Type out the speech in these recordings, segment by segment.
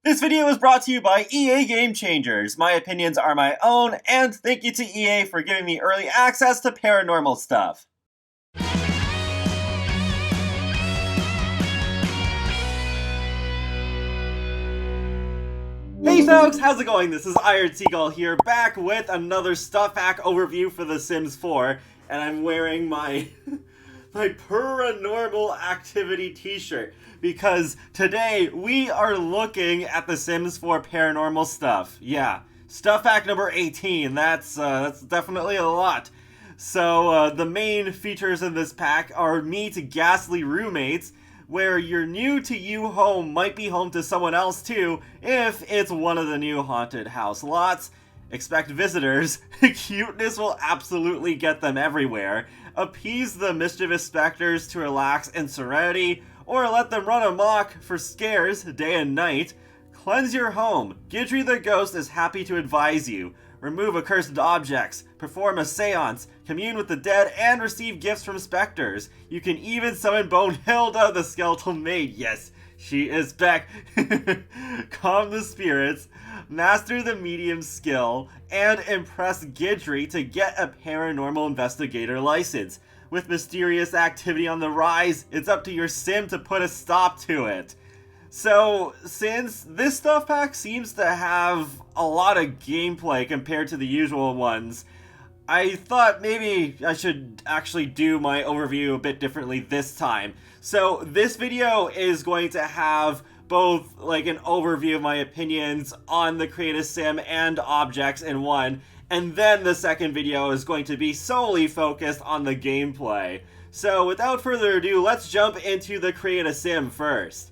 This video is brought to you by EA Game Changers. My opinions are my own, and thank you to EA for giving me early access to paranormal stuff. Hey folks, how's it going? This is Iron Seagull here, back with another stuff hack overview for The Sims 4, and I'm wearing my Paranormal Activity t-shirt, because today we are looking at The Sims 4 paranormal stuff. Yeah, stuff hack number 18, that's definitely a lot. So the main features in this pack are meet ghastly roommates, where your new to you home might be home to someone else too, if it's one of the new haunted house lots. Expect visitors. Cuteness will absolutely get them everywhere. Appease the mischievous specters to relax in serenity, or let them run amok for scares day and night. Cleanse your home. Gidry the ghost is happy to advise you. Remove accursed objects, perform a seance, commune with the dead, and receive gifts from specters. You can even summon Bonehilda, the skeletal maid. Yes, she is back. Calm the spirits, master the medium skill, and impress Gidry to get a paranormal investigator license. With mysterious activity on the rise, it's up to your sim to put a stop to it. So, since this stuff pack seems to have a lot of gameplay compared to the usual ones, I thought maybe I should actually do my overview a bit differently this time. So, this video is going to have both like an overview of my opinions on the Create a Sim and objects in one, and then the second video is going to be solely focused on the gameplay. So, without further ado, let's jump into the Create a Sim first.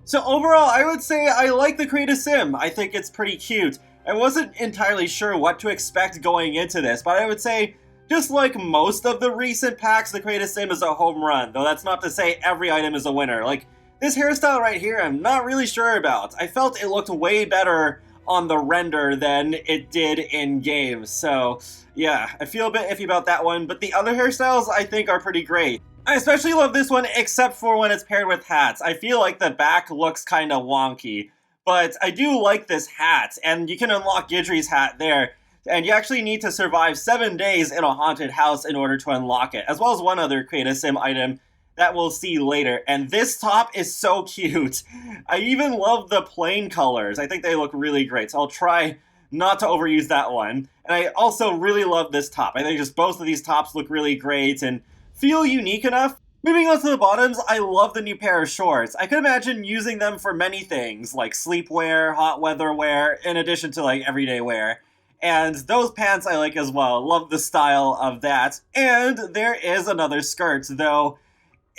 So overall, I would say I like the Create a Sim. I think it's pretty cute. I wasn't entirely sure what to expect going into this, but I would say, just like most of the recent packs, the Create a Sim is a home run, though that's not to say every item is a winner. Like, this hairstyle right here, I'm not really sure about. I felt it looked way better on the render than it did in game, so yeah, I feel a bit iffy about that one, but the other hairstyles I think are pretty great. I especially love this one, except for when it's paired with hats. I feel like the back looks kind of wonky, but I do like this hat, and you can unlock Gidry's hat there, and you actually need to survive 7 days in a haunted house in order to unlock it, as well as one other Create a Sim item that we'll see later. And this top is so cute. I even love the plain colors. I think they look really great, so I'll try not to overuse that one. And I also really love this top. I think just both of these tops look really great and feel unique enough. Moving on to the bottoms, I love the new pair of shorts. I could imagine using them for many things, like sleepwear, hot weather wear, in addition to like everyday wear. And those pants I like as well. Love the style of that. And there is another skirt, though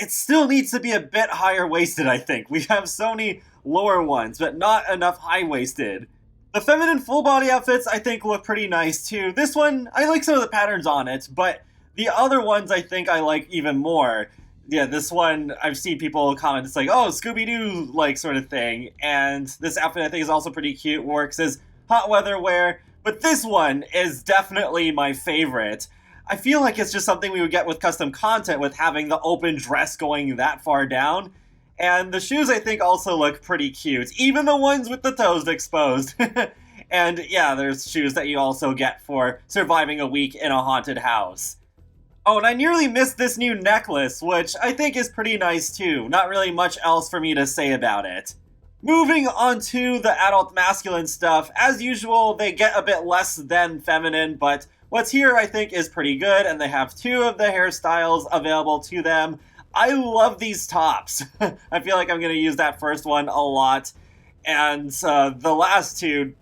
it still needs to be a bit higher waisted, I think. We have so many lower ones, but not enough high waisted. The feminine full body outfits I think look pretty nice too. This one, I like some of the patterns on it, but the other ones I think I like even more. Yeah, this one, I've seen people comment, it's like, oh, Scooby-Doo, like, sort of thing. And this outfit I think is also pretty cute, works as hot weather wear. But this one is definitely my favorite. I feel like it's just something we would get with custom content, with having the open dress going that far down. And the shoes I think also look pretty cute, even the ones with the toes exposed. And yeah, there's shoes that you also get for surviving a week in a haunted house. Oh, and I nearly missed this new necklace, which I think is pretty nice too. Not really much else for me to say about it. Moving on to the adult masculine stuff, as usual, they get a bit less than feminine, but what's here I think is pretty good, and they have 2 of the hairstyles available to them. I love these tops. I feel like I'm going to use that first one a lot, and the last 2,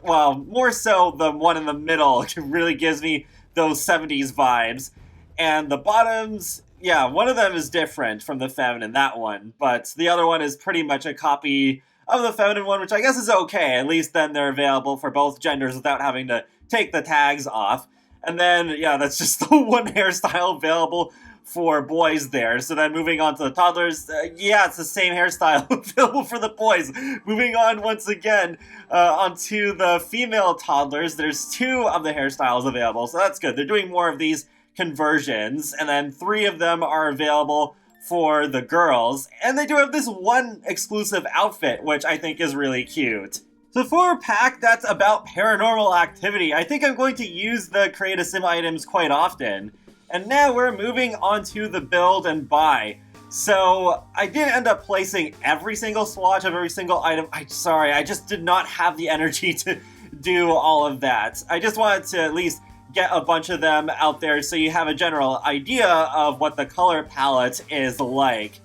well, more so the one in the middle, really gives me those 70s vibes. And the bottoms, yeah, one of them is different from the feminine, that one, but the other one is pretty much a copy of the feminine one, which I guess is okay. At least then they're available for both genders without having to take the tags off. And then, yeah, that's just the one hairstyle available for boys there. So then moving on to the toddlers, yeah, it's the same hairstyle available for the boys. Moving on once again onto the female toddlers, there's 2 of the hairstyles available, so that's good. They're doing more of these conversions, and then 3 of them are available for the girls, and they do have this one exclusive outfit, which I think is really cute. So for a pack that's about paranormal activity, I think I'm going to use the Create a Sim items quite often. And now we're moving on to the build and buy. So I did end up placing every single swatch of every single item. Sorry, I just did not have the energy to do all of that. I just wanted to at least get a bunch of them out there so you have a general idea of what the color palette is like.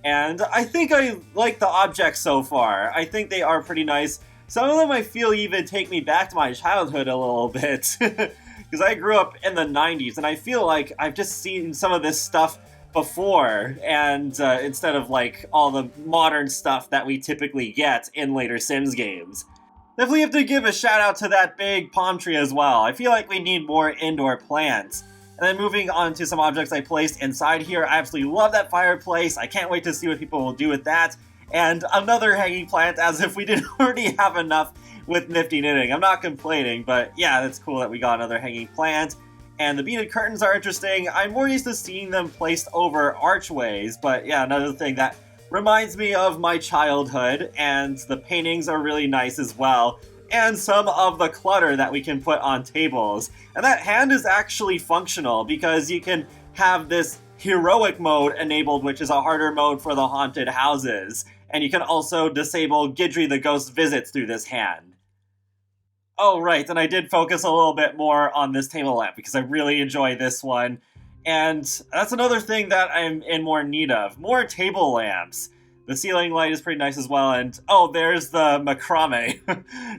And I think I like the objects so far. I think they are pretty nice. Some of them I feel even take me back to my childhood a little bit. Because I grew up in the 90s and I feel like I've just seen some of this stuff before, and instead of like all the modern stuff that we typically get in later Sims games. Definitely have to give a shout out to that big palm tree as well. I feel like we need more indoor plants. And then moving on to some objects I placed inside here, I absolutely love that fireplace. I can't wait to see what people will do with that. And another hanging plant, as if we didn't already have enough with Nifty Knitting. I'm not complaining, but yeah, that's cool that we got another hanging plant. And the beaded curtains are interesting. I'm more used to seeing them placed over archways, but yeah, another thing that reminds me of my childhood, and the paintings are really nice as well, and some of the clutter that we can put on tables. And that hand is actually functional, because you can have this heroic mode enabled, which is a harder mode for the haunted houses, and you can also disable Gidry the Ghost visits through this hand. Oh, right, and I did focus a little bit more on this table lamp because I really enjoy this one. And that's another thing that I'm in more need of. More table lamps. The ceiling light is pretty nice as well, and oh, there's the macrame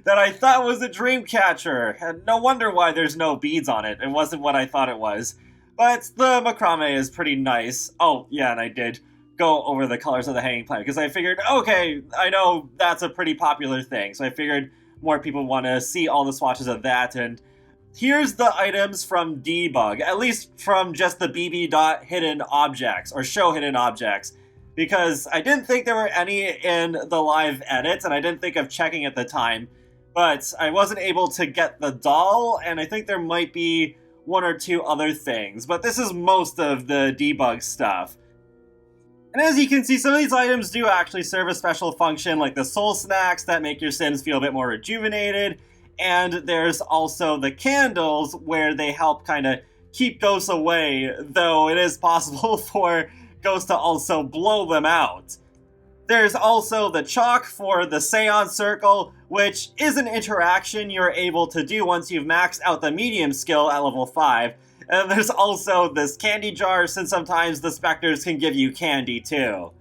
that I thought was a dream catcher. And no wonder why there's no beads on it. It wasn't what I thought it was. But the macrame is pretty nice. Oh, yeah, and I did go over the colors of the hanging plant because I figured, okay, I know that's a pretty popular thing, so I figured more people want to see all the swatches of that. And here's the items from debug, at least from just the bb.hidden objects, or show hidden objects, because I didn't think there were any in the live edits, and I didn't think of checking at the time, but I wasn't able to get the doll, and I think there might be one or two other things, but this is most of the debug stuff. And as you can see, some of these items do actually serve a special function, like the soul snacks that make your Sims feel a bit more rejuvenated. And there's also the candles where they help kind of keep ghosts away, though it is possible for ghosts to also blow them out. There's also the chalk for the Seance Circle, which is an interaction you're able to do once you've maxed out the medium skill at level 5. And there's also this candy jar, since sometimes the specters can give you candy too.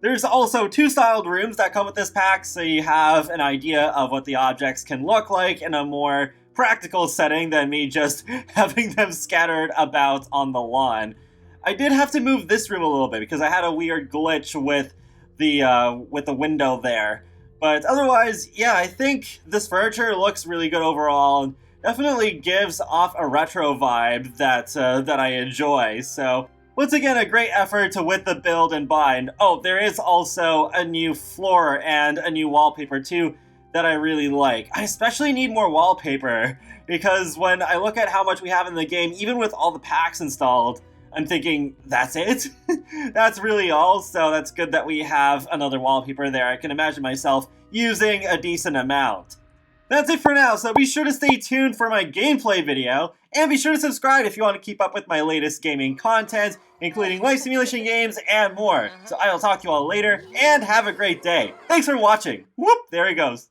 There's also 2 styled rooms that come with this pack, so you have an idea of what the objects can look like in a more practical setting than me just having them scattered about on the lawn. I did have to move this room a little bit because I had a weird glitch with the window there. But otherwise, yeah, I think this furniture looks really good overall, and definitely gives off a retro vibe that I enjoy. So once again, a great effort with the build and buy. And oh, there is also a new floor and a new wallpaper too that I really like. I especially need more wallpaper because when I look at how much we have in the game, even with all the packs installed, I'm thinking, that's it? That's really all? So that's good that we have another wallpaper there. I can imagine myself using a decent amount. That's it for now, so be sure to stay tuned for my gameplay video, and be sure to subscribe if you want to keep up with my latest gaming content, including life simulation games and more. So I will talk to you all later, and have a great day. Thanks for watching. Whoop, there he goes.